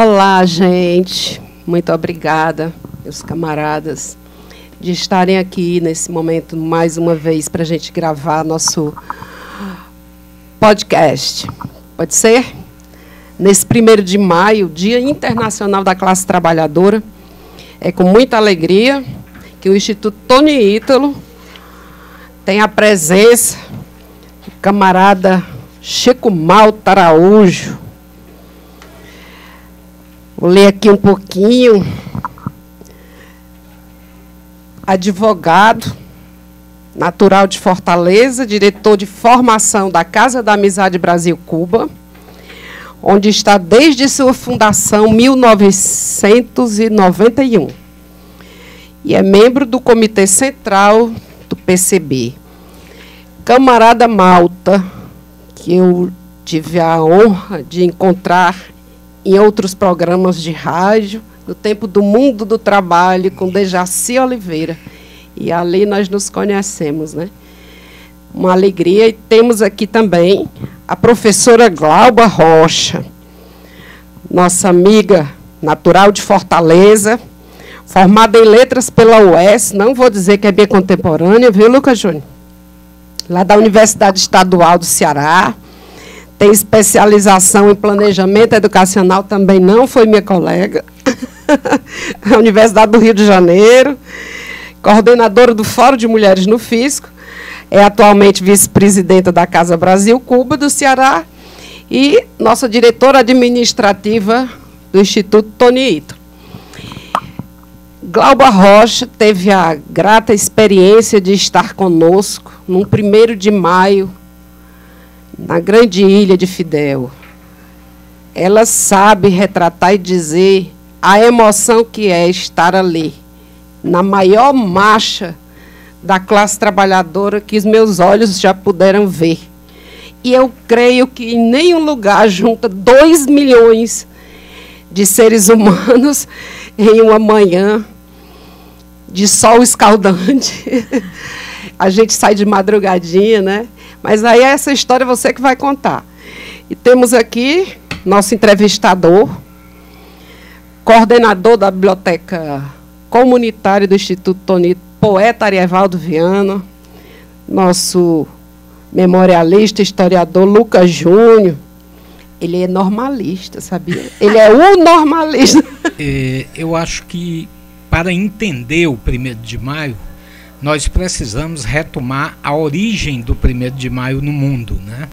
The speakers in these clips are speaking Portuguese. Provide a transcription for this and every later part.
Olá, gente. Muito obrigada, meus camaradas, de estarem aqui nesse momento mais uma vez para a gente gravar nosso podcast. Pode ser? Nesse 1º de maio, Dia Internacional da Classe Trabalhadora, é com muita alegria que o Instituto Tony Ítalo tem a presença do camarada Chico Malta Araújo. Vou ler aqui um pouquinho. Advogado, natural de Fortaleza, diretor de formação da Casa da Amizade Brasil-Cuba, onde está desde sua fundação, em 1991. E é membro do Comitê Central do PCB. Camarada Malta, que eu tive a honra de encontrar em outros programas de rádio, no tempo do Mundo do Trabalho, com Dejaci Oliveira. E ali nós nos conhecemos, né? Uma alegria. E temos aqui também a professora Glauba Rocha, nossa amiga natural de Fortaleza, formada em letras pela UES, não vou dizer que é bem contemporânea, viu, Lucas Júnior? Lá da Universidade Estadual do Ceará. Tem especialização em planejamento educacional, também não foi minha colega. A Universidade do Rio de Janeiro. Coordenadora do Fórum de Mulheres no Fisco. É atualmente vice-presidenta da Casa Brasil-Cuba do Ceará. E nossa diretora administrativa do Instituto Tony Ítalo. Glauba Rocha teve a grata experiência de estar conosco no 1º de maio, na grande ilha de Fidel. Ela sabe retratar e dizer a emoção que é estar ali, na maior marcha da classe trabalhadora que os meus olhos já puderam ver. E eu creio que em nenhum lugar junta 2 milhões de seres humanos em uma manhã de sol escaldante. A gente sai de madrugadinha, né? Mas aí essa história você que vai contar. E temos aqui nosso entrevistador, coordenador da Biblioteca Comunitária do Instituto Tony, poeta Arievaldo Viana, nosso memorialista, historiador Lucas Júnior. Ele é normalista, sabia? Ele é o normalista. Eu acho que, para entender o 1º de maio, nós precisamos retomar a origem do 1º de maio no mundo, né?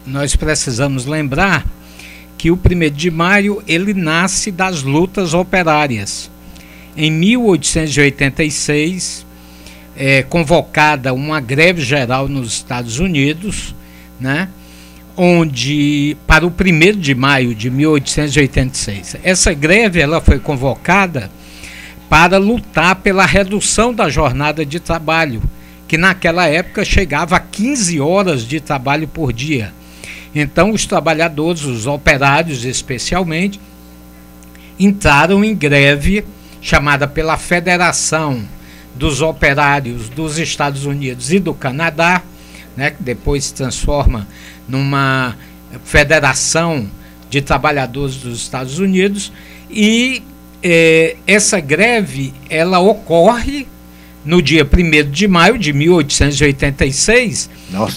Nós precisamos lembrar que o 1º de maio ele nasce das lutas operárias. Em 1886, convocada uma greve geral nos Estados Unidos, né? Onde, para o 1º de maio de 1886, essa greve ela foi convocada para lutar pela redução da jornada de trabalho, que naquela época chegava a 15 horas de trabalho por dia. Então, os trabalhadores, os operários especialmente, entraram em greve chamada pela Federação dos Operários dos Estados Unidos e do Canadá, né, que depois se transforma numa Federação de Trabalhadores dos Estados Unidos, e essa greve ela ocorre no dia 1º de maio de 1886,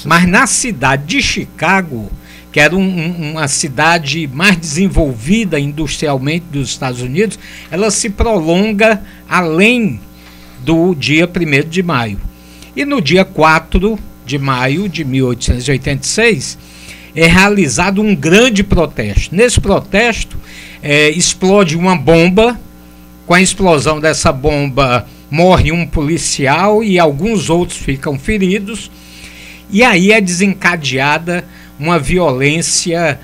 mas na cidade de Chicago, que era uma cidade mais desenvolvida industrialmente dos Estados Unidos, ela se prolonga além do dia 1º de maio. E no dia 4 de maio de 1886, é realizado um grande protesto. Nesse protesto, explode uma bomba. Com a explosão dessa bomba, morre um policial e alguns outros ficam feridos. E aí é desencadeada uma violência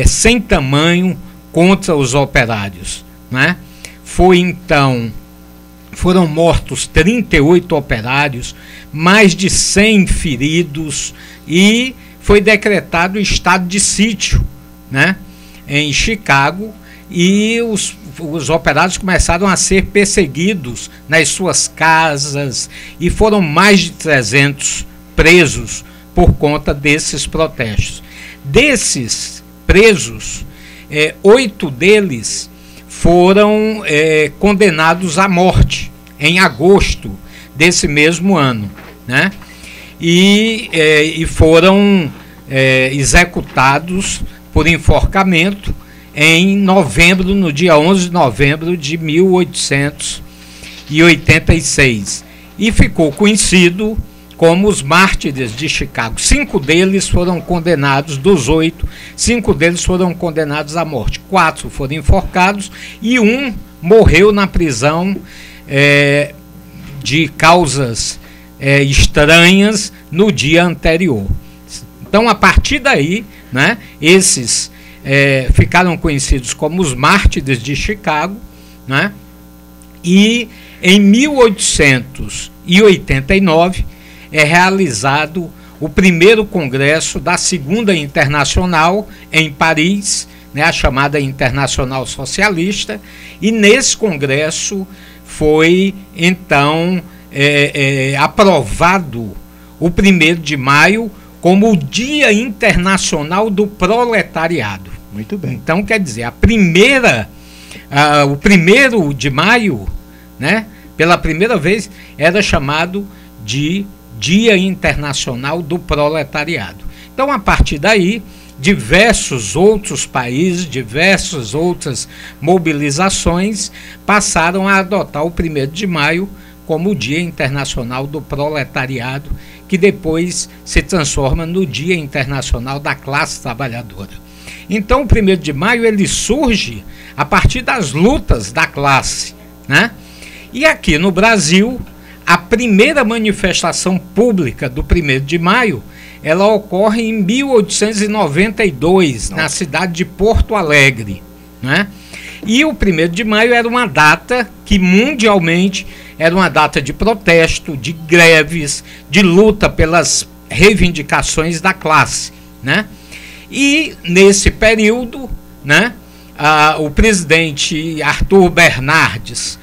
sem tamanho contra os operários, né? Foram mortos 38 operários, mais de 100 feridos, e foi decretado o estado de sítio, né, em Chicago, e os operários começaram a ser perseguidos nas suas casas, e foram mais de 300 presos por conta desses protestos. Desses presos, 8 deles foram condenados à morte em agosto desse mesmo ano, né? E foram executados por enforcamento em novembro, no dia 11 de novembro de 1886. E ficou conhecido como os mártires de Chicago. 5 deles foram condenados, dos 8, 5 deles foram condenados à morte. 4 foram enforcados e 1 morreu na prisão de causas estranhas no dia anterior. Então, a partir daí, né, esses ficaram conhecidos como os mártires de Chicago, né? E em 1889 é realizado o primeiro congresso da Segunda Internacional em Paris, né, a chamada Internacional Socialista, e nesse congresso foi então aprovado o 1º de maio como o Dia Internacional do Proletariado. Muito bem. Então, quer dizer, o 1º de maio, né, pela primeira vez, era chamado de Dia Internacional do Proletariado. Então, a partir daí, diversos outros países, diversas outras mobilizações passaram a adotar o 1º de maio como o Dia Internacional do Proletariado, que depois se transforma no Dia Internacional da Classe Trabalhadora. Então, o 1º de maio ele surge a partir das lutas da classe, né? E aqui no Brasil, a primeira manifestação pública do 1º de maio, ela ocorre em 1892, na cidade de Porto Alegre, né? E o 1º de maio era uma data que mundialmente era uma data de protesto, de greves, de luta pelas reivindicações da classe, né? E nesse período, né, o presidente Arthur Bernardes,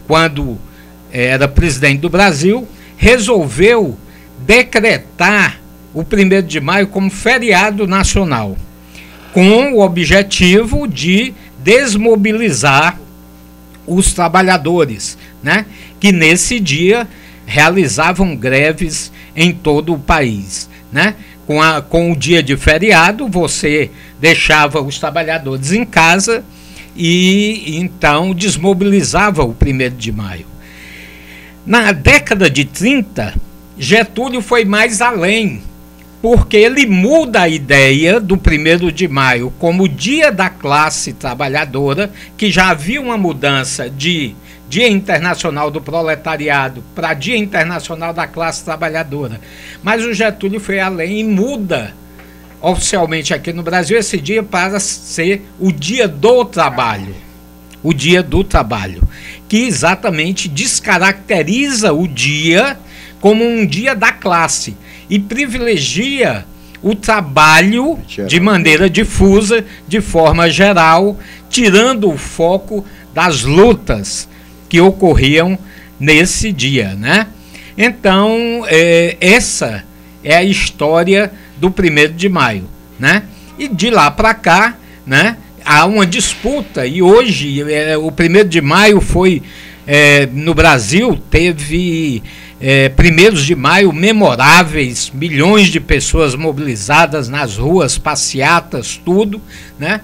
quando era presidente do Brasil, resolveu decretar o 1º de maio como feriado nacional, com o objetivo de desmobilizar os trabalhadores, né, que nesse dia realizavam greves em todo o país, né? Com o dia de feriado, você deixava os trabalhadores em casa e então desmobilizava o 1º de maio. Na década de 30, Getúlio foi mais além, porque ele muda a ideia do 1º de maio como Dia da Classe Trabalhadora, que já havia uma mudança de Dia Internacional do Proletariado para Dia Internacional da Classe Trabalhadora. Mas o Getúlio foi além e muda oficialmente aqui no Brasil esse dia para ser o Dia do Trabalho. O Dia do Trabalho, que exatamente descaracteriza o dia como um dia da classe e privilegia o trabalho de maneira difusa, de forma geral, tirando o foco das lutas que ocorriam nesse dia, né? Então, essa é a história do 1º de maio, né? E de lá para cá, né, há uma disputa, e hoje o 1º de maio foi, no Brasil, teve 1º de maio memoráveis, milhões de pessoas mobilizadas nas ruas, passeatas, tudo, né?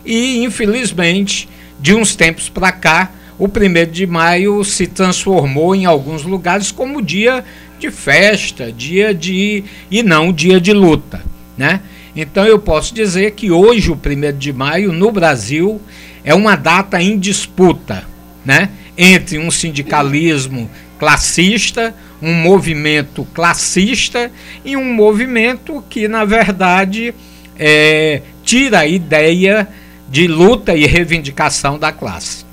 E, infelizmente, de uns tempos para cá, o 1º de maio se transformou em alguns lugares como dia de festa, e não dia de luta, né? Então eu posso dizer que hoje o 1º de maio no Brasil é uma data em disputa, né? Entre um sindicalismo classista, um movimento classista e um movimento que, na verdade, tira a ideia de luta e reivindicação da classe.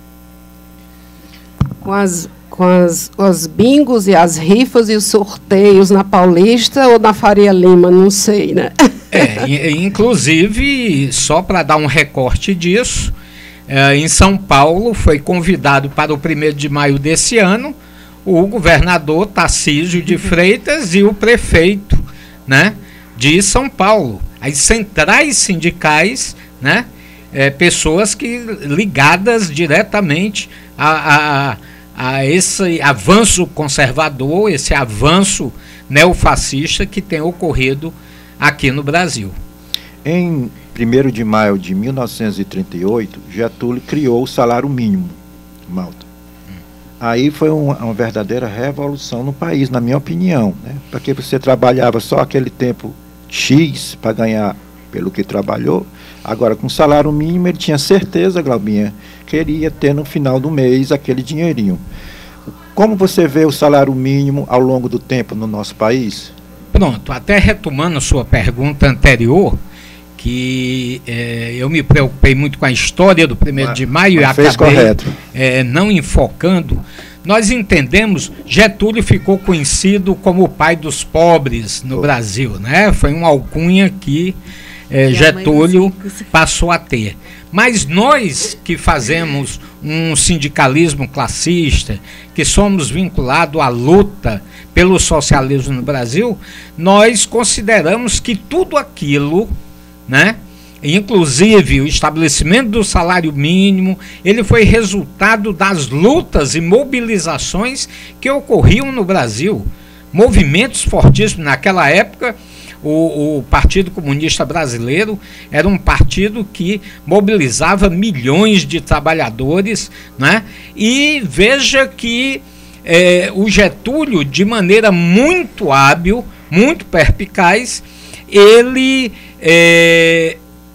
Com os bingos e as rifas e os sorteios na Paulista ou na Faria Lima, não sei, né? Inclusive, só para dar um recorte disso, em São Paulo foi convidado para o 1º de maio desse ano o governador Tarcísio de Freitas e o prefeito, né, de São Paulo. As centrais sindicais, né, pessoas que ligadas diretamente a esse avanço conservador, esse avanço neofascista que tem ocorrido aqui no Brasil. Em 1º de maio de 1938, Getúlio criou o salário mínimo, Malta. Aí foi uma verdadeira revolução no país, na minha opinião, né? Porque você trabalhava só aquele tempo X para ganhar pelo que trabalhou. Agora, com o salário mínimo, ele tinha certeza, Glaubinha, que ele ia ter no final do mês aquele dinheirinho. Como você vê o salário mínimo ao longo do tempo no nosso país? Pronto, até retomando a sua pergunta anterior, que eu me preocupei muito com a história do 1º de maio e acabei não enfocando. Nós entendemos, Getúlio ficou conhecido como o pai dos pobres no Brasil, né? Foi uma alcunha que Getúlio passou a ter. Mas nós que fazemos um sindicalismo classista, que somos vinculados à luta pelo socialismo no Brasil, nós consideramos que tudo aquilo, né, inclusive o estabelecimento do salário mínimo, ele foi resultado das lutas e mobilizações que ocorriam no Brasil. Movimentos fortíssimos naquela época. O Partido Comunista Brasileiro era um partido que mobilizava milhões de trabalhadores, né? E veja que o Getúlio, de maneira muito hábil, muito perspicaz, ele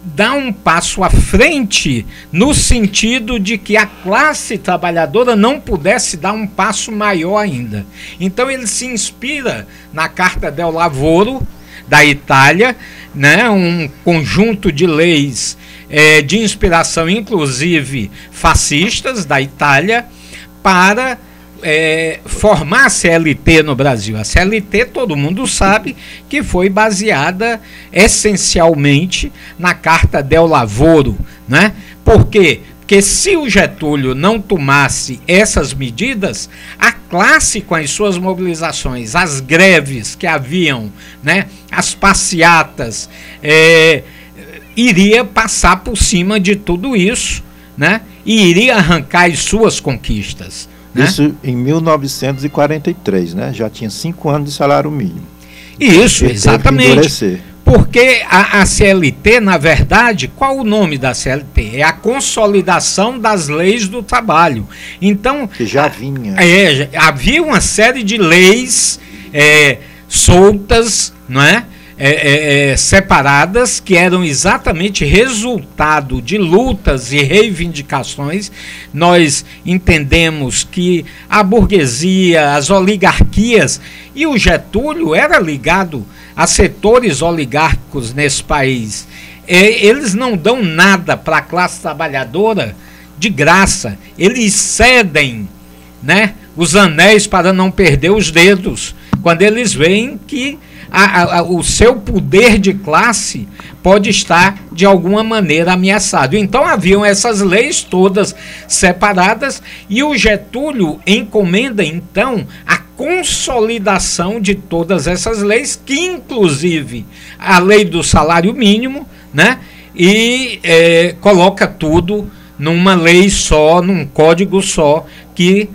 dá um passo à frente no sentido de que a classe trabalhadora não pudesse dar um passo maior ainda. Então ele se inspira na Carta del Lavoro da Itália, né, um conjunto de leis de inspiração, inclusive fascistas, da Itália, para formar a CLT no Brasil. A CLT, todo mundo sabe que foi baseada essencialmente na Carta del Lavoro, né? Por quê? Porque se o Getúlio não tomasse essas medidas, a classe, com as suas mobilizações, as greves que haviam, né, as passeatas, iria passar por cima de tudo isso, né, e iria arrancar as suas conquistas. Né? Isso em 1943, né? Já tinha 5 anos de salário mínimo. Isso, exatamente. Porque a CLT, na verdade, qual o nome da CLT? É a Consolidação das Leis do Trabalho. Então, que já vinha. Havia uma série de leis soltas, não é? Separadas, que eram exatamente resultado de lutas e reivindicações. Nós entendemos que a burguesia, as oligarquias, e o Getúlio era ligado a setores oligárquicos nesse país. Eles não dão nada para a classe trabalhadora de graça. Eles cedem, né, os anéis para não perder os dedos, quando eles veem que o seu poder de classe pode estar de alguma maneira ameaçado. Então haviam essas leis todas separadas e o Getúlio encomenda então a consolidação de todas essas leis, que inclusive a lei do salário mínimo, né, e coloca tudo numa lei só, num código só, que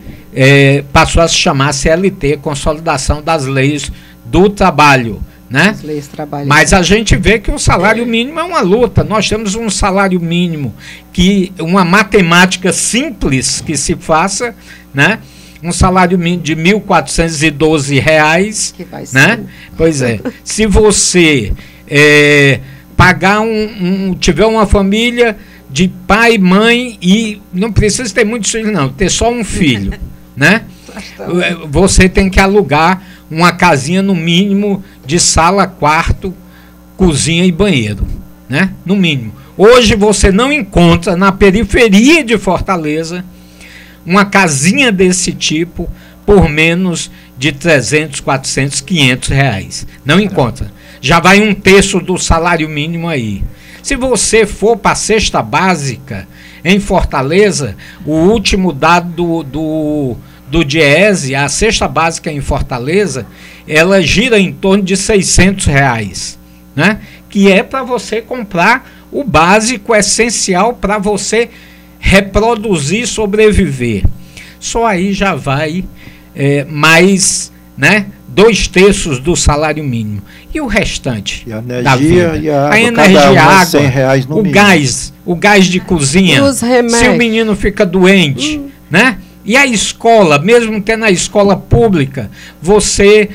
passou a se chamar CLT, Consolidação das Leis do Trabalho, né? Mas a gente vê que o salário mínimo é uma luta. Nós temos um salário mínimo que, uma matemática simples que se faça, né? Um salário mínimo de R$ 1.412, né? Pois é. Se você pagar tiver uma família de pai, mãe, e não precisa ter muitos filhos, não, ter só um filho, né? Você tem que alugar uma casinha no mínimo de sala, quarto, cozinha e banheiro, né? No mínimo. Hoje você não encontra na periferia de Fortaleza uma casinha desse tipo por menos de 300, 400, 500 reais. Não encontra. Já vai 1/3 do salário mínimo aí. Se você for para a cesta básica em Fortaleza, o último dado do Diese, a cesta básica em Fortaleza, ela gira em torno de R$ 600, né? Que é para você comprar o básico, essencial para você reproduzir, sobreviver. Só aí já vai mais, né, 2/3 do salário mínimo. E o restante e a energia, da vida? E a energia, a água, R$100 no mínimo. O gás de cozinha, se o menino fica doente, né? E a escola, mesmo tendo a escola pública, você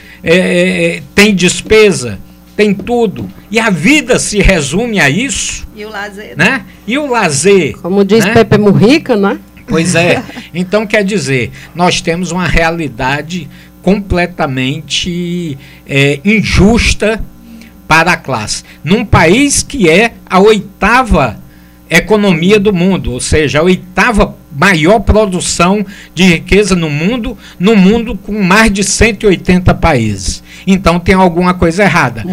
tem despesa, tem tudo. E a vida se resume a isso. E o lazer. Né? E o lazer. Como diz, né? Pepe Mujica, né? Pois é. Então, quer dizer, nós temos uma realidade completamente injusta para a classe. Num país que é a 8ª economia do mundo, ou seja, a 8ª maior produção de riqueza no mundo com mais de 180 países. Então tem alguma coisa errada.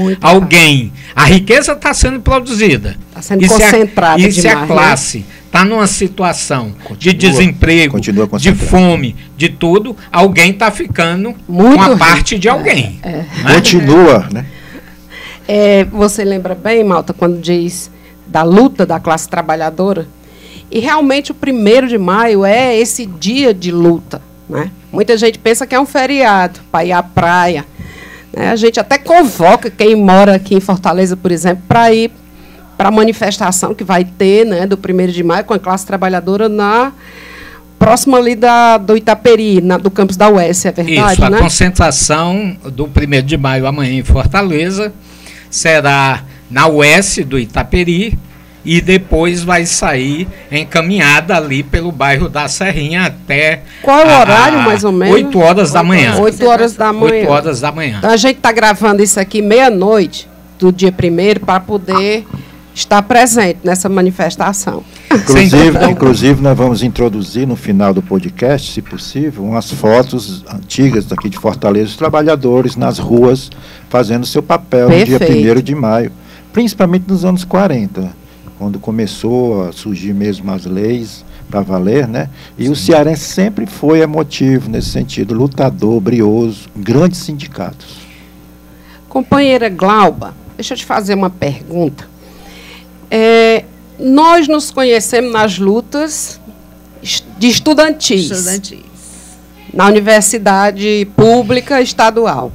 A riqueza está sendo produzida. Está sendo concentrada demais. E se a classe está numa situação de desemprego, de fome, de tudo, alguém está ficando com a parte de alguém. Né? Continua, né? Você lembra bem, Malta, quando diz da luta da classe trabalhadora? E realmente o 1º de maio é esse dia de luta, né? Muita gente pensa que é um feriado para ir à praia, né? A gente até convoca quem mora aqui em Fortaleza, por exemplo, para ir para a manifestação que vai ter, né, do 1º de maio com a classe trabalhadora próxima ali do Itaperi, do campus da UES, é verdade? Isso, né? A concentração do 1º de maio amanhã em Fortaleza será na UES do Itaperi, e depois vai sair encaminhada ali pelo bairro da Serrinha até... Qual é o horário, mais ou menos? 8 horas da manhã. 8 horas da manhã. 8 horas da manhã. Então, a gente está gravando isso aqui meia-noite do dia 1º para poder estar presente nessa manifestação. Inclusive, nós vamos introduzir no final do podcast, se possível, umas fotos antigas daqui de Fortaleza, os trabalhadores nas ruas fazendo seu papel no dia 1º de maio, principalmente nos anos 40. Quando começou a surgir mesmo as leis para valer, né? E sim, o cearense sempre foi emotivo nesse sentido, lutador, brioso, grandes sindicatos. Companheira Glauba, deixa eu te fazer uma pergunta. Nós nos conhecemos nas lutas de estudantis. Na universidade pública estadual.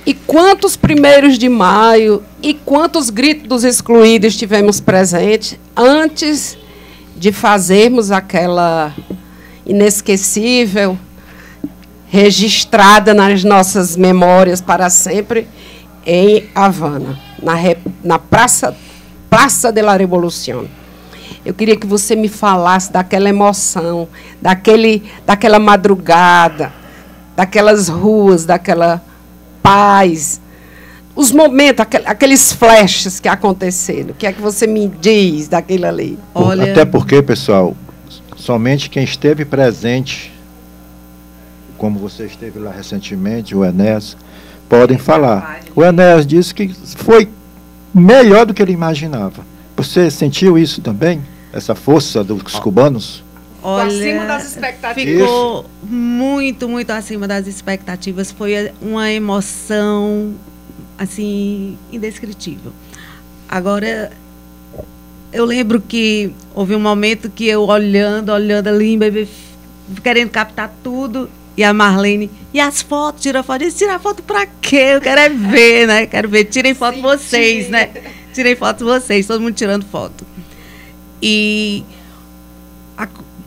E quantos 1º de maio e quantos gritos dos excluídos tivemos presentes antes de fazermos aquela inesquecível, registrada nas nossas memórias para sempre, em Havana, na Praça de la Revolución. Eu queria que você me falasse daquela emoção, daquela madrugada, daquelas ruas, daquela paz, os momentos, aqueles flashes que aconteceram. O que é que você me diz daquilo ali? Olha... Até porque, pessoal, somente quem esteve presente, como você esteve lá recentemente, o Enéas, podem falar. O Enéas disse que foi melhor do que ele imaginava. Você sentiu isso também? Essa força dos cubanos? Olha, acima das expectativas. Ficou muito, muito acima das expectativas. Foi uma emoção, assim, indescritível. Agora, eu lembro que houve um momento que eu olhando ali, querendo captar tudo, e a Marlene, e as fotos, tira foto. Eu disse, tira foto pra quê? Eu quero ver, né? Quero ver, tirem foto vocês, né? Tirem foto vocês, todo mundo tirando foto. E...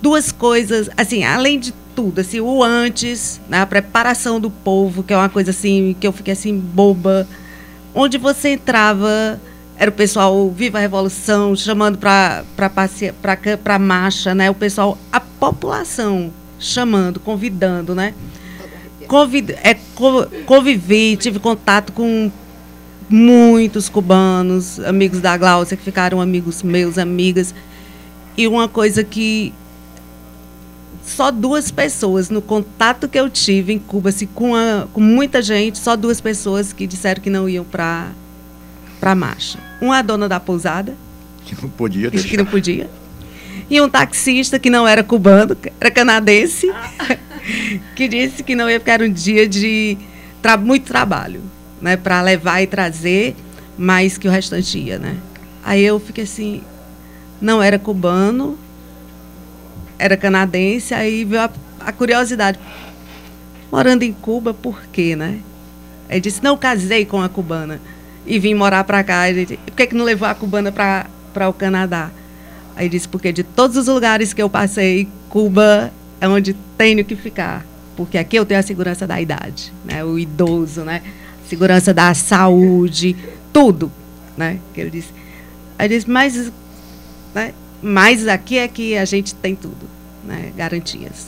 duas coisas, assim, além de tudo, assim, o antes, né, a preparação do povo, que é uma coisa assim, que eu fiquei assim, boba. Onde você entrava, era o pessoal Viva a Revolução, chamando para marcha, né? O pessoal, a população chamando, convidando, né? Convivi, tive contato com muitos cubanos, amigos da Gláucia, que ficaram amigos meus, amigas. E uma coisa que só 2 pessoas, no contato que eu tive em Cuba, assim, com muita gente, só 2 pessoas que disseram que não iam para a marcha. Uma, a dona da pousada, que não podia deixar. Que não podia. E um taxista que não era cubano, era canadense, que disse que não ia ficar um dia de muito trabalho, né, para levar e trazer, mas que o restante ia, né? Aí eu fiquei assim, não era cubano, era canadense, aí veio a curiosidade. Morando em Cuba, por quê, né? Aí disse, não, casei com a cubana e vim morar para cá. Ele disse, por que não levou a cubana para o Canadá? Aí disse, porque de todos os lugares que eu passei, Cuba é onde tenho que ficar. Porque aqui eu tenho a segurança da idade, né? O idoso, né? Segurança da saúde, tudo, né? Que ele disse. Aí disse, mas, né? Mas aqui é que a gente tem tudo, né? Garantias.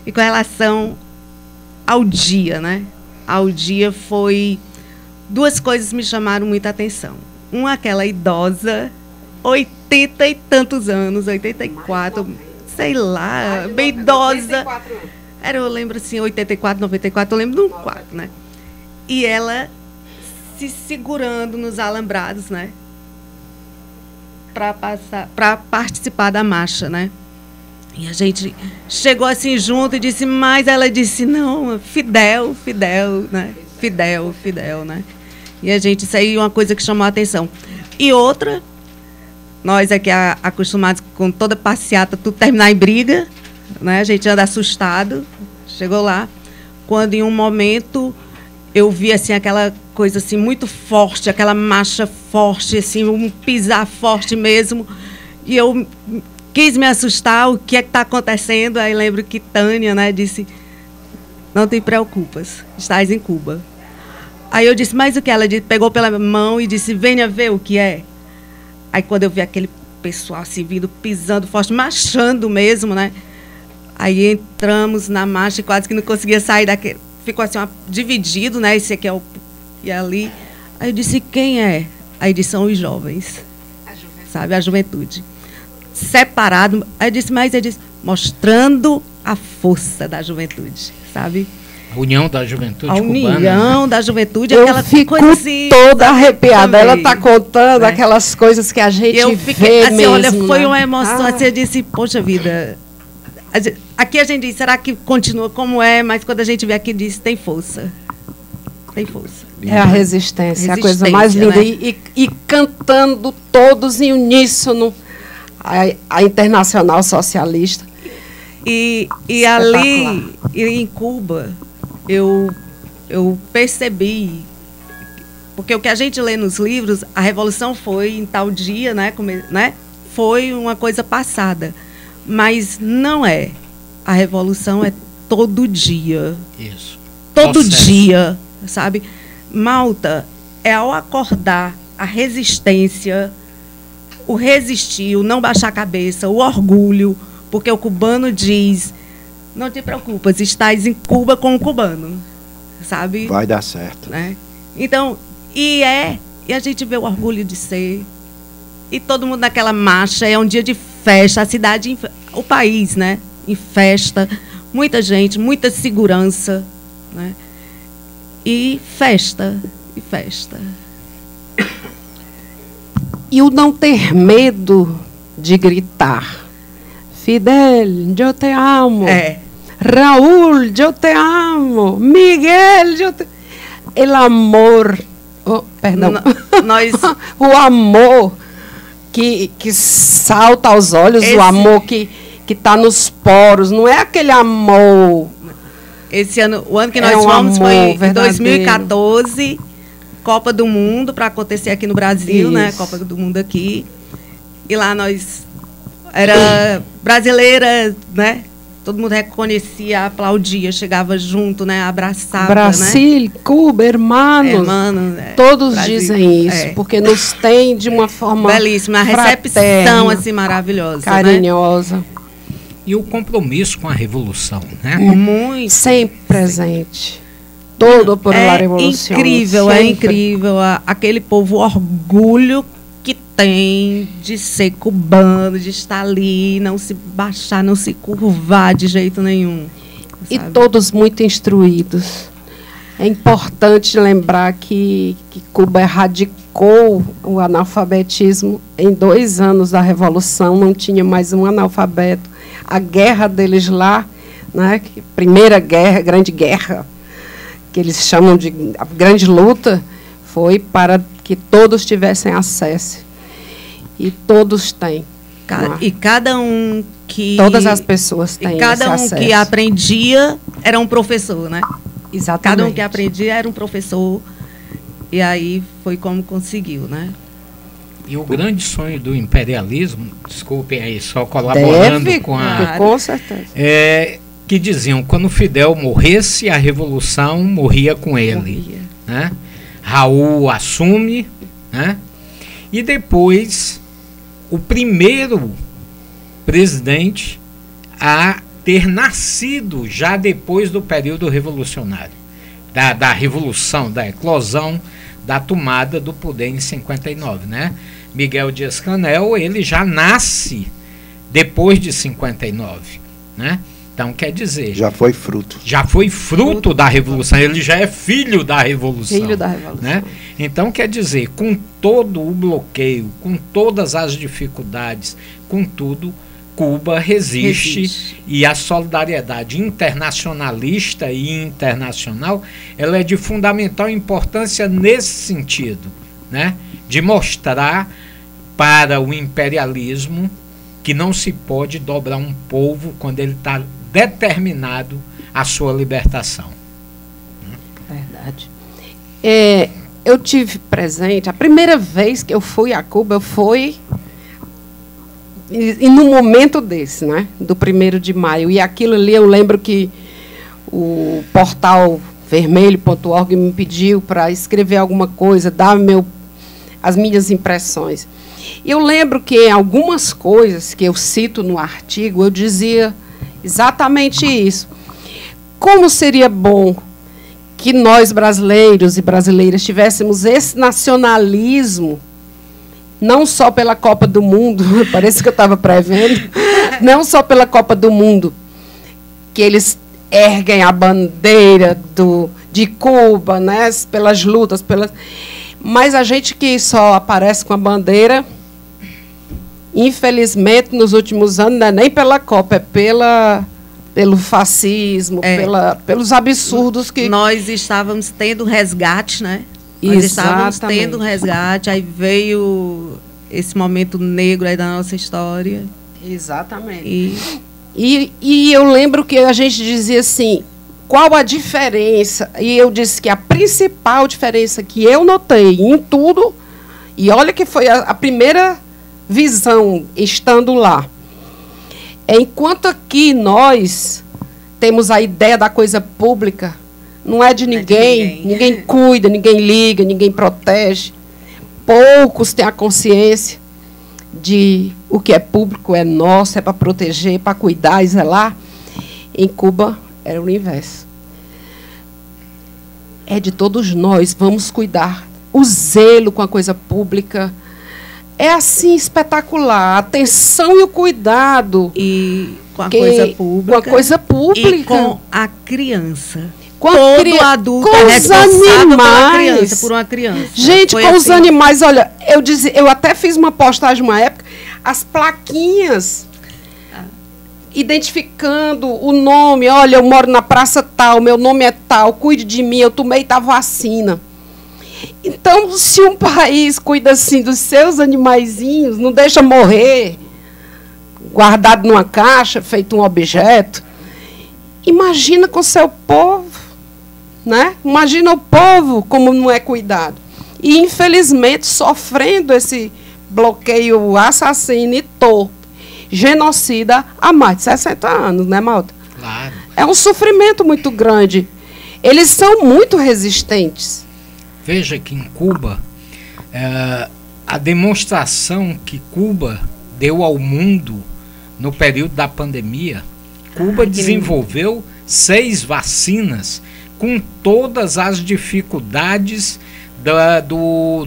E com relação ao dia, né? Ao dia foi... Duas coisas me chamaram muita atenção. Uma, aquela idosa, 80 e tantos anos, 84, sei lá, bem idosa. Era, eu lembro assim, 84, 94, eu lembro de um quarto, né? E ela se segurando nos alambrados, né? Para participar da marcha, né? E a gente chegou assim junto e disse, mas ela disse, não, Fidel, né? Fidel, né? E a gente, isso aí é uma coisa que chamou a atenção. E outra, nós aqui acostumados com toda passeata, tudo terminar em briga, né? A gente anda assustado, chegou lá, quando em um momento eu vi assim, aquela coisa assim, muito forte, aquela marcha forte, assim, um pisar forte mesmo, e eu quis me assustar, o que é que está acontecendo? Aí lembro que Tânia, né, disse, não te preocupas, estás em Cuba. Aí eu disse, mas o que? Ela disse, pegou pela mão e disse, venha ver o que é. Aí quando eu vi aquele pessoal assim, vindo, pisando forte, marchando mesmo, né? Aí entramos na marcha e quase que não conseguia sair daquele... Ficou assim, dividido, né? Esse aqui é o... E ali... Aí eu disse, quem é? Aí disse, são os jovens. Sabe? A juventude. Separado. Aí eu disse, mas ele disse, mostrando a força da juventude, sabe? A união da juventude a cubana. A união da juventude. Eu aquela fico coisa assim, toda arrepiada. Também. Ela está contando aquelas coisas que a gente eu fiquei, vê assim, mesmo. Olha, foi né? uma emoção. Assim, eu disse, poxa vida... Aqui a gente diz, será que continua como é? Mas quando a gente vê aqui, diz, tem força. Tem força. É a resistência, a coisa mais linda. Né? E cantando todos em uníssono a Internacional Socialista. E ali, em Cuba, eu percebi, porque o que a gente lê nos livros, a Revolução foi em tal dia, né? Foi uma coisa passada. Mas não é. A revolução é todo dia. Isso. Todo dia, sabe? Malta é ao acordar a resistência, o resistir, o não baixar a cabeça, o orgulho, porque o cubano diz, não te preocupas, estás em Cuba com o cubano, sabe? Vai dar certo. Né? Então, e a gente vê o orgulho de ser, e todo mundo naquela marcha, é um dia de festa, a cidade, o país, né, em festa, muita gente, muita segurança, né, e festa. E o não ter medo de gritar, Fidel, eu te amo, Raul, eu te amo, Miguel, eu te... El amor, perdão, o amor que salta aos olhos, o amor que está nos poros, não é aquele amor. Esse ano, o ano que nós fomos foi em 2014, Copa do Mundo, para acontecer aqui no Brasil, né? Copa do Mundo aqui. E lá nós, era brasileira, né? Todo mundo reconhecia, aplaudia, chegava junto, né? Abraçava, Brasil, né? Cuba, hermanos. Todos Brasil, dizem isso, porque nos tem de uma forma belíssima, a recepção assim maravilhosa, carinhosa. Né? E o compromisso com a revolução, né? Muito. Sempre presente. Todo por a revolução. Incrível, sempre. É incrível. Aquele povo, o orgulho que tem de ser cubano, de estar ali, não se baixar, não se curvar de jeito nenhum. E todos muito instruídos. É importante lembrar que Cuba erradicou o analfabetismo em 2 anos da Revolução, não tinha mais um analfabeto. A guerra deles lá, né, primeira guerra, grande guerra, que eles chamam de a grande luta, foi para que todos tivessem acesso. E todos têm. E cada um que... Todas as pessoas têm cada um acesso. que aprendia era um professor, né? Exatamente. Cada um que aprendia era um professor. E aí foi como conseguiu, né? E o grande sonho do imperialismo, desculpem aí, só colaborando com certeza. Que diziam, quando Fidel morresse, a revolução morria com ele. Né? Raul assume, né? E depois o primeiro presidente a ter nascido já depois do período revolucionário, da revolução, da eclosão, da tomada do poder em 59, né? Miguel Dias-Canel, ele já nasce depois de 59, né? Então, quer dizer... Já foi fruto. Já foi fruto da Revolução. Ele já é filho da Revolução. Filho da Revolução. Né? Então, quer dizer, com todo o bloqueio, com todas as dificuldades, com tudo, Cuba resiste. E a solidariedade internacionalista e internacional, ela é de fundamental importância nesse sentido, né? De mostrar para o imperialismo que não se pode dobrar um povo quando ele está determinado à sua libertação. Verdade. Eu tive presente, a primeira vez que eu fui a Cuba, foi e num momento desse, né, do 1º de maio. E aquilo ali, eu lembro que o portal vermelho.org me pediu para escrever alguma coisa, dar as minhas impressões. E eu lembro que em algumas coisas que eu cito no artigo, eu dizia exatamente isso. Como seria bom que nós, brasileiros e brasileiras, tivéssemos esse nacionalismo, não só pela Copa do Mundo, parece que eu estava prevendo, não só pela Copa do Mundo, que eles erguem a bandeira de Cuba, né, pelas lutas, mas a gente que só aparece com a bandeira, infelizmente, nos últimos anos, não é nem pela Copa, é pelo fascismo, pelos absurdos que... Nós estávamos tendo resgate, né? Nós estávamos tendo resgate, aí veio esse momento negro aí da nossa história. Exatamente. E eu lembro que a gente dizia assim, qual a diferença? E eu disse que a principal diferença que eu notei em tudo, e olha que foi a primeira visão estando lá, enquanto aqui nós temos a ideia da coisa pública, não é de ninguém, ninguém cuida, ninguém liga, ninguém protege, poucos têm a consciência de o que é público é nosso, é para proteger, para cuidar e zelar. Em Cuba era o inverso. É de todos nós, vamos cuidar. O zelo com a coisa pública é assim espetacular, a atenção e o cuidado. E com a coisa pública. Com a coisa pública. E com a criança. Todo adulto com é os animais. Por uma criança. Gente, foi com assim. os animais, olha, eu até fiz uma postagem uma época, as plaquinhas identificando o nome, olha, eu moro na praça tal, meu nome é tal, cuide de mim, eu tomei tal vacina. Então, se um país cuida assim dos seus animaizinhos, não deixa morrer, guardado numa caixa, feito um objeto, imagina com o seu povo, né? Imagina o povo como não é cuidado. E, infelizmente, sofrendo esse bloqueio assassino e torpe, genocida há mais de 60 anos, né, Malta? Claro. É um sofrimento muito grande. Eles são muito resistentes. Veja que em Cuba, a demonstração que Cuba deu ao mundo no período da pandemia, Cuba desenvolveu 6 vacinas com todas as dificuldades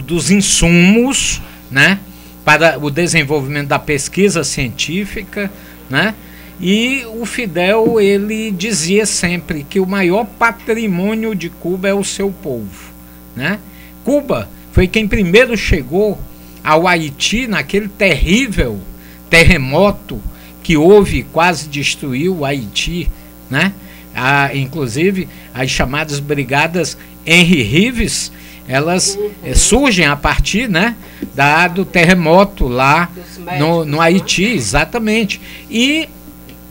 dos insumos, né, para o desenvolvimento da pesquisa científica, né? E o Fidel, ele dizia sempre que o maior patrimônio de Cuba é o seu povo, né? Cuba foi quem primeiro chegou ao Haiti naquele terrível terremoto que houve, quase destruiu o Haiti, né? Inclusive as chamadas brigadas Henry Rives, elas surgem a partir, né, do terremoto lá no Haiti, exatamente. E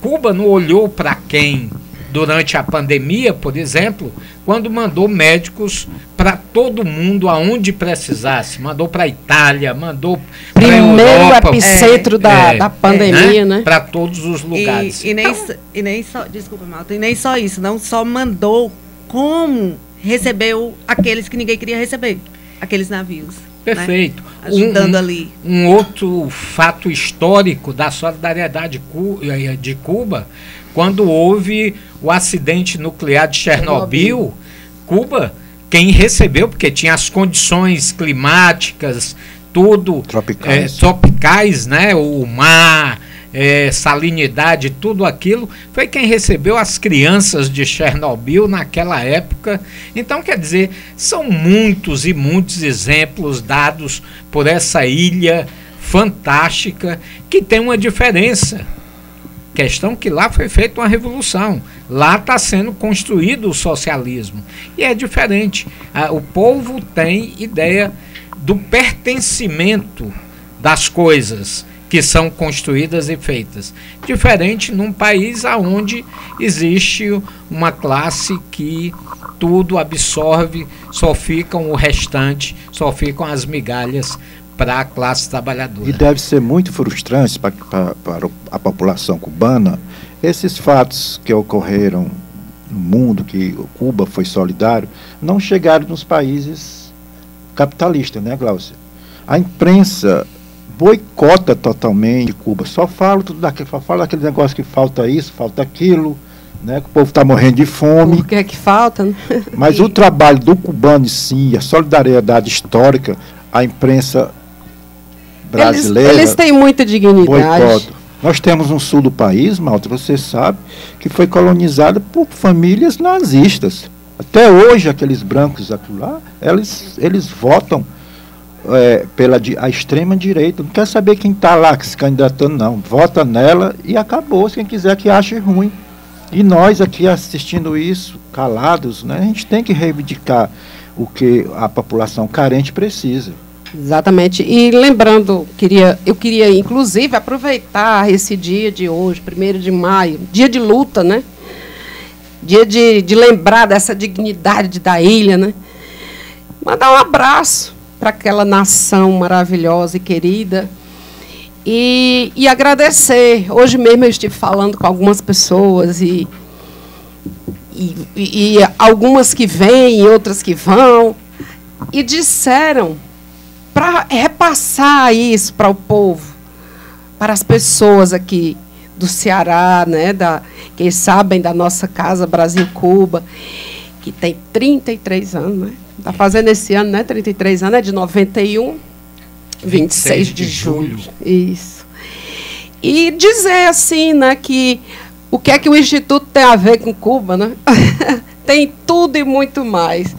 Cuba não olhou para quem durante a pandemia, por exemplo, quando mandou médicos para todo mundo aonde precisasse. Mandou para a Itália, mandou para a Europa. Primeiro epicentro da pandemia, né? Para todos os lugares. E nem só, desculpa, Malta, e nem só isso, não só mandou, como recebeu aqueles que ninguém queria receber, aqueles navios. Perfeito. Né? Ajudando ali. Um outro fato histórico da solidariedade de Cuba, quando houve o acidente nuclear de Chernobyl, Cuba, quem recebeu, porque tinha as condições climáticas, tudo tropicais, né? O mar, salinidade, tudo aquilo, foi quem recebeu as crianças de Chernobyl naquela época. Então, quer dizer, são muitos e muitos exemplos dados por essa ilha fantástica que tem uma diferença. Questão que lá foi feita uma revolução, lá está sendo construído o socialismo, e é diferente. O povo tem ideia do pertencimento das coisas que são construídas e feitas, diferente num país onde existe uma classe que tudo absorve, só ficam o restante, só ficam as migalhas para a classe trabalhadora. E deve ser muito frustrante para a população cubana esses fatos que ocorreram no mundo, que Cuba foi solidário, não chegaram nos países capitalistas, né, Glaucia? A imprensa boicota totalmente Cuba, só fala daquele negócio que falta isso, falta aquilo, né, que o povo está morrendo de fome. Por que é que falta? Né? Mas o trabalho do cubano, sim, a solidariedade histórica, a imprensa brasileira, eles têm muita dignidade. Boicoto. Nós temos um sul do país, Malta, você sabe, que foi colonizado por famílias nazistas. Até hoje, aqueles brancos lá, eles votam pela a extrema-direita. Não quer saber quem está lá se candidatando, não. Vota nela e acabou, quem quiser que ache ruim. E nós aqui assistindo isso, calados, né, a gente tem que reivindicar o que a população carente precisa. Exatamente. E lembrando, eu queria inclusive aproveitar esse dia de hoje, 1º de maio, dia de luta, né? Dia de lembrar dessa dignidade da ilha, né? Mandar um abraço para aquela nação maravilhosa e querida. E agradecer. Hoje mesmo eu estive falando com algumas pessoas e algumas que vêm e outras que vão, e disseram, para repassar isso para o povo, para as pessoas aqui do Ceará, né, que sabem da nossa casa Brasil-Cuba, que tem 33 anos, né? Está fazendo esse ano, né? 33 anos, é de 91, 26 de julho. Isso. E dizer assim, né, que o que é que o Instituto tem a ver com Cuba, né? Tem tudo e muito mais.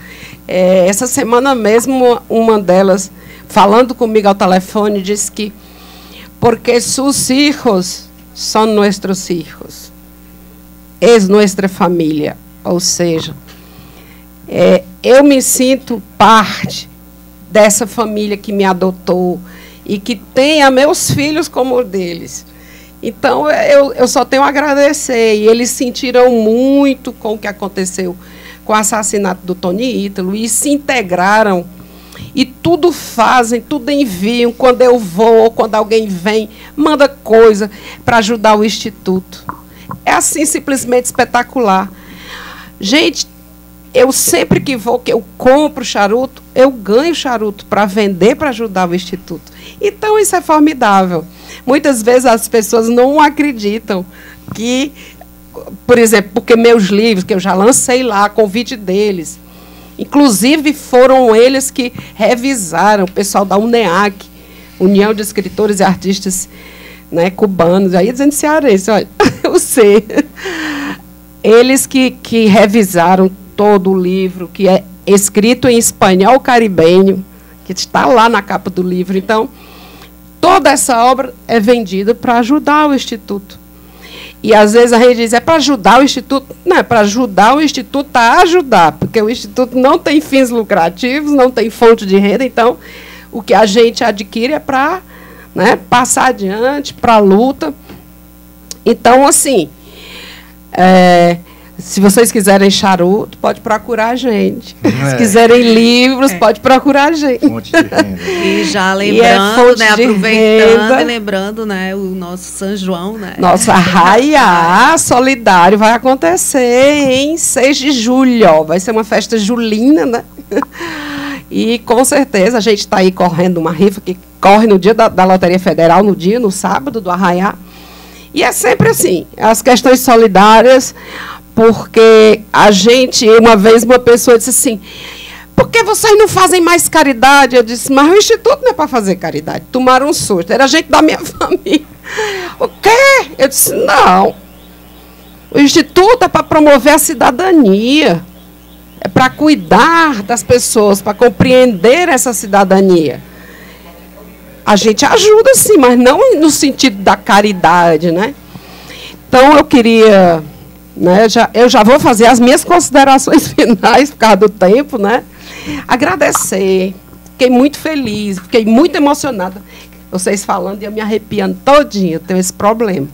Essa semana mesmo, uma delas, falando comigo ao telefone, disse que porque sus hijos são nossos hijos, é nossa família. Ou seja, eu me sinto parte dessa família que me adotou e que tem a meus filhos como deles. Então, eu só tenho a agradecer. E eles sentiram muito com o que aconteceu com o assassinato do Tony Ítalo e se integraram. E tudo fazem, tudo enviam. Quando eu vou, quando alguém vem, manda coisa para ajudar o Instituto. É assim, simplesmente espetacular. Gente, eu sempre que vou, que eu compro charuto, eu ganho charuto para vender, para ajudar o Instituto. Então, isso é formidável. Muitas vezes as pessoas não acreditam que, por exemplo, porque meus livros, que eu já lancei lá, a convite deles, inclusive foram eles que revisaram, o pessoal da UNEAC, União de Escritores e Artistas, né, cubanos, aí dizendo cearense, olha, eu sei. Eles que revisaram todo o livro, que é escrito em espanhol caribenho, que está lá na capa do livro. Então, toda essa obra é vendida para ajudar o Instituto. E às vezes a gente diz, é para ajudar o Instituto. Não, é para ajudar o Instituto a ajudar, porque o Instituto não tem fins lucrativos, não tem fonte de renda, então o que a gente adquire é para, né, passar adiante, para a luta. Então, assim, se vocês quiserem charuto, pode procurar a gente. Se quiserem livros, pode procurar a gente. Fonte de renda. E já lembrando, né, aproveitando e lembrando, né, o nosso São João, né? Nosso Arraiá Solidário vai acontecer em 6 de julho. Ó. Vai ser uma festa julina, né? E com certeza a gente está aí correndo uma rifa que corre no dia da Loteria Federal, no sábado do Arraiá. E é sempre assim, as questões solidárias. Porque a gente, uma vez, uma pessoa disse assim, por que vocês não fazem mais caridade? Eu disse, mas o Instituto não é para fazer caridade. Tomaram um susto, era gente da minha família. O quê? Eu disse, não. O Instituto é para promover a cidadania. É para cuidar das pessoas, para compreender essa cidadania. A gente ajuda, sim, mas não no sentido da caridade, né? Então, eu queria... Né, eu já vou fazer as minhas considerações finais por causa do tempo, né? Agradecer. Fiquei muito feliz, fiquei muito emocionada. Vocês falando e eu me arrepiando todinha, eu tenho esse problema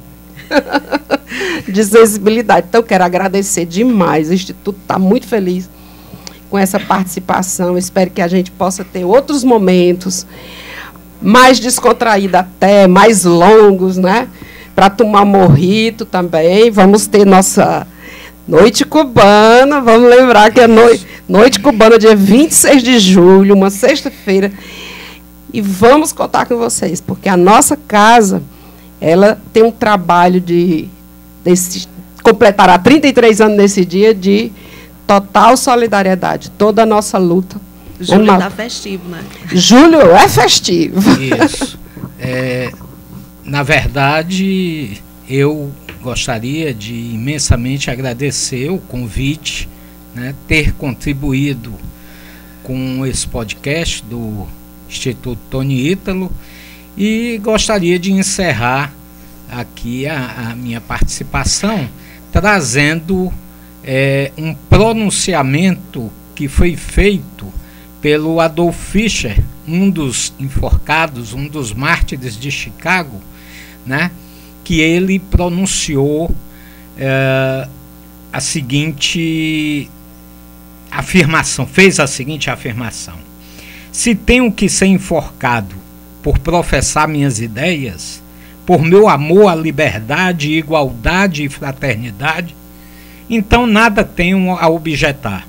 de sensibilidade. Então, eu quero agradecer demais. O Instituto está muito feliz com essa participação. Espero que a gente possa ter outros momentos mais descontraídos até, mais longos, né? Para tomar morrito também. Vamos ter nossa noite cubana. Vamos lembrar que é noite cubana, dia 26 de julho, uma sexta-feira. E vamos contar com vocês, porque a nossa casa, ela tem um trabalho completará 33 anos nesse dia de total solidariedade. Toda a nossa luta. Julho está festivo, né? Julho é festivo. Isso. Na verdade, eu gostaria de imensamente agradecer o convite, né, ter contribuído com esse podcast do Instituto Tony Ítalo, e gostaria de encerrar aqui a minha participação trazendo um pronunciamento que foi feito pelo Adolf Fischer, um dos enforcados, um dos mártires de Chicago, né, que ele pronunciou a seguinte afirmação, fez a seguinte afirmação: se tenho que ser enforcado por professar minhas ideias, por meu amor à liberdade, igualdade e fraternidade, então nada tenho a objetar.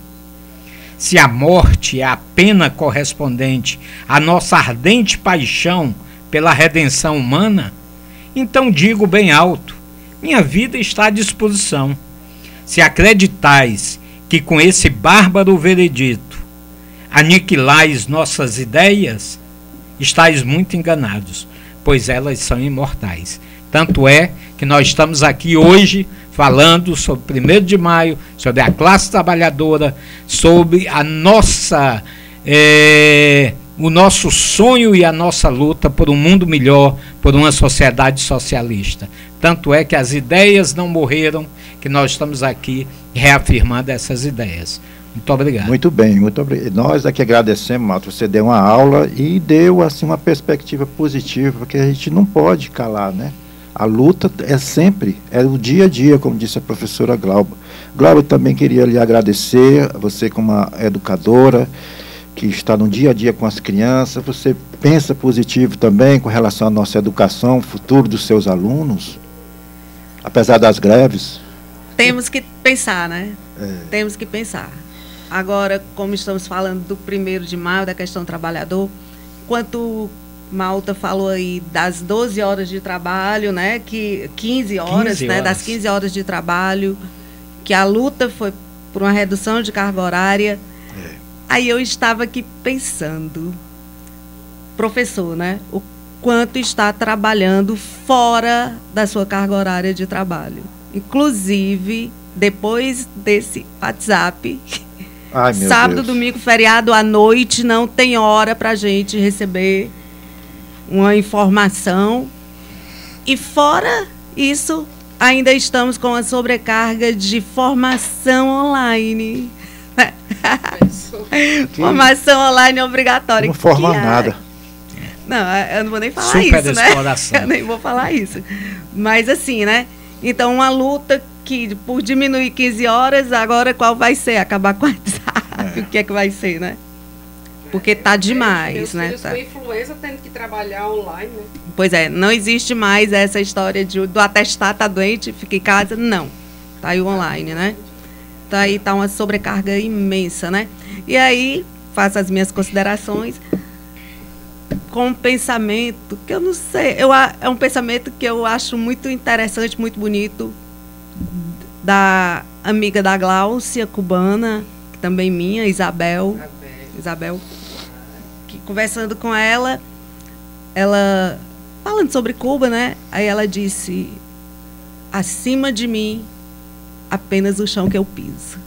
Se a morte é a pena correspondente à nossa ardente paixão pela redenção humana, então digo bem alto, minha vida está à disposição. Se acreditais que com esse bárbaro veredito aniquilais nossas ideias, estáis muito enganados, pois elas são imortais. Tanto é que nós estamos aqui hoje falando sobre 1º de maio, sobre a classe trabalhadora, sobre a nossa, o nosso sonho e a nossa luta por um mundo melhor, por uma sociedade socialista. Tanto é que as ideias não morreram, que nós estamos aqui reafirmando essas ideias. Muito obrigado. Muito bem, muito obrigado. Nós aqui agradecemos, Malta, você deu uma aula e deu assim uma perspectiva positiva, porque a gente não pode calar, né? A luta é sempre, é o dia a dia, como disse a professora Glauba. Glauba, eu também queria lhe agradecer, você como uma educadora, que está no dia a dia com as crianças, você pensa positivo também com relação à nossa educação, futuro dos seus alunos, apesar das greves? Temos que pensar, né? Temos que pensar. Agora, como estamos falando do 1º de maio, da questão do trabalhador, enquanto Malta falou aí das 12 horas de trabalho, né? Que 15 horas, né? Das 15 horas de trabalho, que a luta foi por uma redução de carga horária. Aí eu estava aqui pensando, professor, né? O quanto está trabalhando fora da sua carga horária de trabalho. Inclusive, depois desse WhatsApp, sábado, domingo, feriado à noite, não tem hora para a gente receber uma informação. E fora isso, ainda estamos com a sobrecarga de formação online. Formação online obrigatória. Não forma nada. Não, eu não vou nem falar Super isso, né? exploração. Eu nem vou falar isso. Mas assim, né? Então, uma luta que por diminuir 15 horas, agora qual vai ser? Acabar com o WhatsApp. O que é que vai ser, né? Porque tá demais, meus né? Filhos Tá. com influenza tendo que trabalhar online, né? Pois é, não existe mais essa história do atestado, tá doente, fica em casa, não. Tá aí o online, né? Tá aí, tá uma sobrecarga imensa, né? E aí, faço as minhas considerações com um pensamento que eu não sei, é um pensamento que eu acho muito interessante, muito bonito, da amiga da Gláucia, cubana, também minha, Isabel, que conversando com ela falando sobre Cuba, né? Aí ela disse: acima de mim, apenas o chão que eu piso.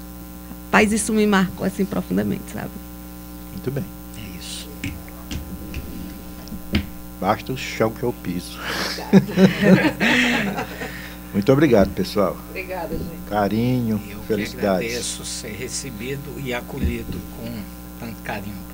Rapaz, isso me marcou assim profundamente, sabe? Muito bem. É isso. Basta o chão que eu piso. Muito obrigado, pessoal. Obrigada, gente. Carinho, Eu que felicidades. agradeço ser recebido e acolhido com tanto carinho.